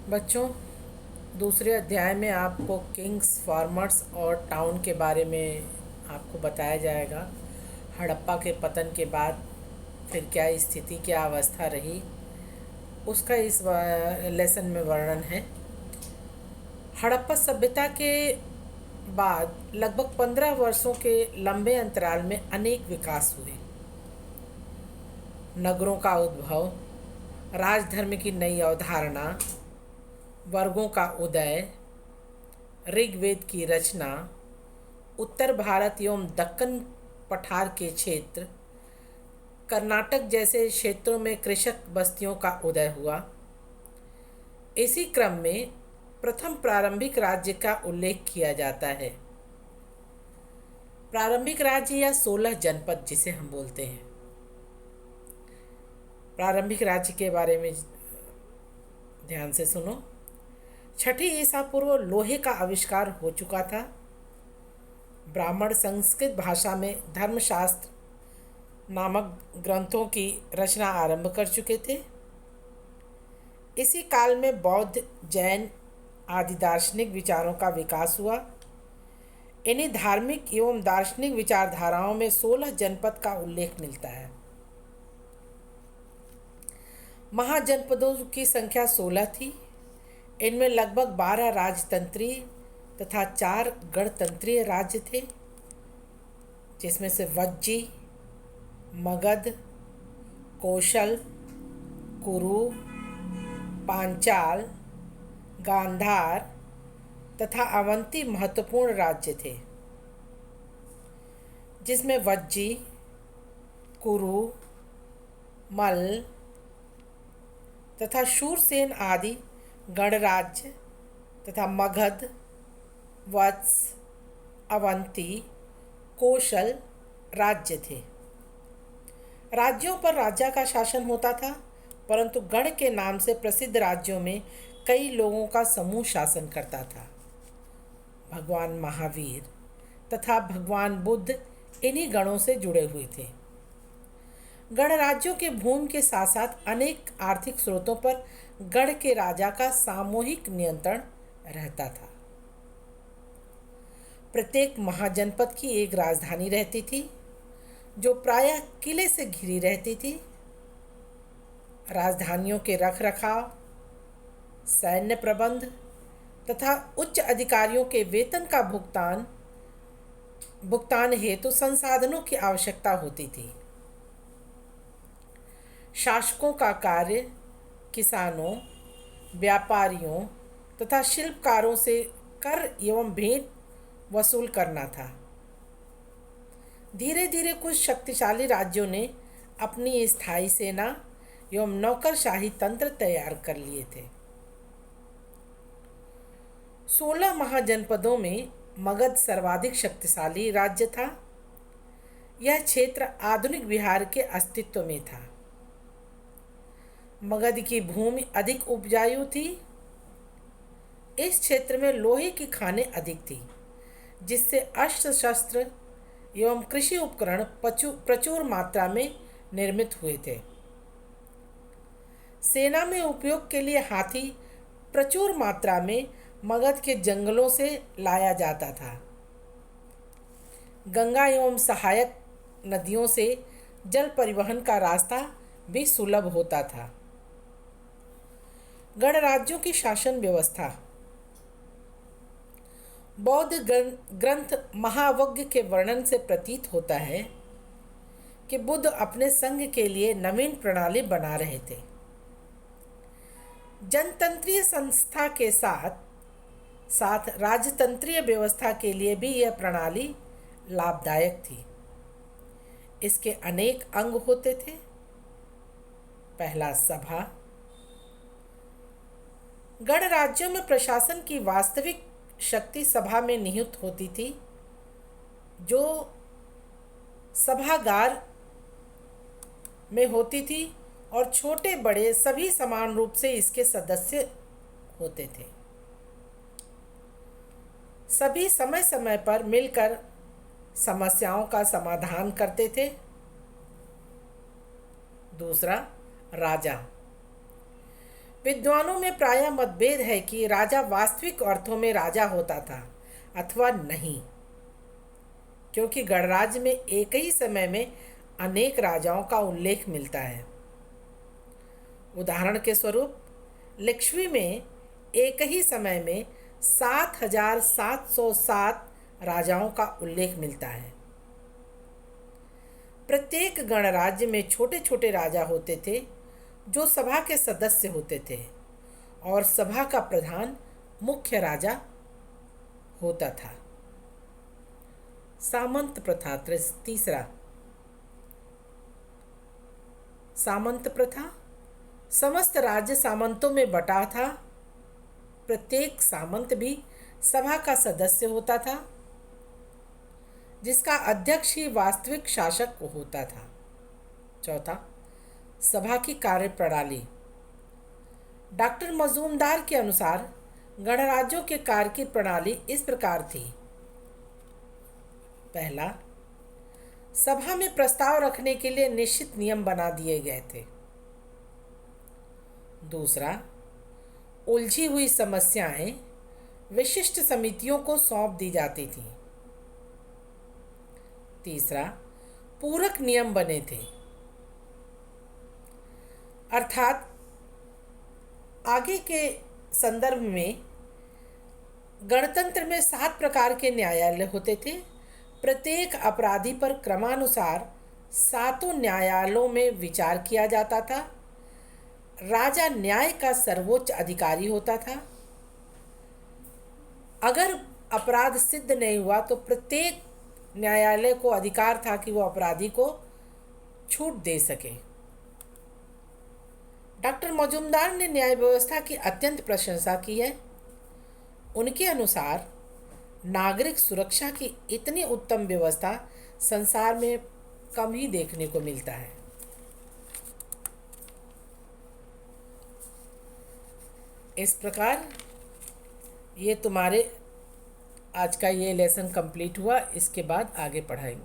बच्चों, दूसरे अध्याय में आपको किंग्स, फार्मर्स और टाउन के बारे में आपको बताया जाएगा। हड़प्पा के पतन के बाद फिर क्या स्थिति, क्या अवस्था रही, उसका इस लेसन में वर्णन है। हड़प्पा सभ्यता के बाद लगभग 15 वर्षों के लंबे अंतराल में अनेक विकास हुए। नगरों का उद्भव, राजधर्म की नई अवधारणा, वर्गों का उदय, ऋग्वेद की रचना, उत्तर भारत एवं दक्कन पठार के क्षेत्र, कर्नाटक जैसे क्षेत्रों में कृषक बस्तियों का उदय हुआ। इसी क्रम में प्रथम प्रारंभिक राज्य का उल्लेख किया जाता है। प्रारंभिक राज्य या 16 जनपद जिसे हम बोलते हैं। प्रारंभिक राज्य के बारे में ध्यान से सुनो। छठी ईसा पूर्व लोहे का आविष्कार हो चुका था। ब्राह्मण संस्कृत भाषा में धर्मशास्त्र नामक ग्रंथों की रचना आरंभ कर चुके थे। इसी काल में बौद्ध, जैन आदि दार्शनिक विचारों का विकास हुआ। इन्हीं धार्मिक एवं दार्शनिक विचारधाराओं में 16 जनपद का उल्लेख मिलता है। महाजनपदों की संख्या 16 थी। इनमें लगभग 12 राजतंत्रीय तथा 4 गणतंत्रीय राज्य थे, जिसमें से वज्जी, मगध, कौशल, कुरु, पांचाल, गांधार तथा अवंती महत्वपूर्ण राज्य थे। जिसमें वज्जी, कुरु, मल्ल तथा शूरसेन आदि गणराज्य तथा मगध, वत्स, अवंती, कौशल राज्य थे। राज्यों पर राजा का शासन होता था, परंतु गण के नाम से प्रसिद्ध राज्यों में कई लोगों का समूह शासन करता था। भगवान महावीर तथा भगवान बुद्ध इन्हीं गणों से जुड़े हुए थे। गणराज्यों के भूमि के साथ साथ अनेक आर्थिक स्रोतों पर गण के राजा का सामूहिक नियंत्रण रहता था। प्रत्येक महाजनपद की एक राजधानी रहती थी, जो प्रायः किले से घिरी रहती थी। राजधानियों के रखरखाव, सैन्य प्रबंध तथा उच्च अधिकारियों के वेतन का भुगतान हेतु संसाधनों की आवश्यकता होती थी। शासकों का कार्य किसानों, व्यापारियों तथा शिल्पकारों से कर एवं भेंट वसूल करना था। धीरे धीरे कुछ शक्तिशाली राज्यों ने अपनी स्थायी सेना एवं नौकरशाही तंत्र तैयार कर लिए थे। 16 महाजनपदों में मगध सर्वाधिक शक्तिशाली राज्य था। यह क्षेत्र आधुनिक बिहार के अस्तित्व में था। मगध की भूमि अधिक उपजाऊ थी। इस क्षेत्र में लोहे की खानें अधिक थी, जिससे अस्त्र शस्त्र एवं कृषि उपकरण प्रचुर मात्रा में निर्मित हुए थे। सेना में उपयोग के लिए हाथी प्रचुर मात्रा में मगध के जंगलों से लाया जाता था। गंगा एवं सहायक नदियों से जल परिवहन का रास्ता भी सुलभ होता था। गणराज्यों की शासन व्यवस्था। बौद्ध ग्रंथ महावज्ञ के वर्णन से प्रतीत होता है कि बुद्ध अपने संघ के लिए नवीन प्रणाली बना रहे थे। जनतंत्रीय संस्था के साथ साथ राजतंत्रीय व्यवस्था के लिए भी यह प्रणाली लाभदायक थी। इसके अनेक अंग होते थे। पहला, सभा। गणराज्यों में प्रशासन की वास्तविक शक्ति सभा में निहित होती थी, जो सभागार में होती थी और छोटे बड़े सभी समान रूप से इसके सदस्य होते थे। सभी समय समय पर मिलकर समस्याओं का समाधान करते थे। दूसरा, राजा। विद्वानों में प्रायः मतभेद है कि राजा वास्तविक अर्थों में राजा होता था अथवा नहीं, क्योंकि गणराज्य में एक ही समय में अनेक राजाओं का उल्लेख मिलता है। उदाहरण के स्वरूप लिच्छवी में एक ही समय में 7,707 राजाओं का उल्लेख मिलता है। प्रत्येक गणराज्य में छोटे छोटे राजा होते थे जो सभा के सदस्य होते थे, और सभा का प्रधान मुख्य राजा होता था। सामंत प्रथा। तीसरा, सामंत प्रथा। समस्त राज्य सामंतों में बटा था। प्रत्येक सामंत भी सभा का सदस्य होता था, जिसका अध्यक्ष ही वास्तविक शासक होता था। चौथा, सभा की कार्यप्रणाली। डॉक्टर मजूमदार के अनुसार गणराज्यों के कार्य की प्रणाली इस प्रकार थी। पहला, सभा में प्रस्ताव रखने के लिए निश्चित नियम बना दिए गए थे। दूसरा, उलझी हुई समस्याएं विशिष्ट समितियों को सौंप दी जाती थीं। तीसरा, पूरक नियम बने थे, अर्थात आगे के संदर्भ में गणतंत्र में 7 प्रकार के न्यायालय होते थे। प्रत्येक अपराधी पर क्रमानुसार 7 न्यायालयों में विचार किया जाता था। राजा न्याय का सर्वोच्च अधिकारी होता था। अगर अपराध सिद्ध नहीं हुआ तो प्रत्येक न्यायालय को अधिकार था कि वो अपराधी को छूट दे सके। डॉक्टर मजूमदार ने न्याय व्यवस्था की अत्यंत प्रशंसा की है। उनके अनुसार नागरिक सुरक्षा की इतनी उत्तम व्यवस्था संसार में कम ही देखने को मिलता है। इस प्रकार ये तुम्हारे आज का ये लेसन कंप्लीट हुआ। इसके बाद आगे पढ़ाएंगे।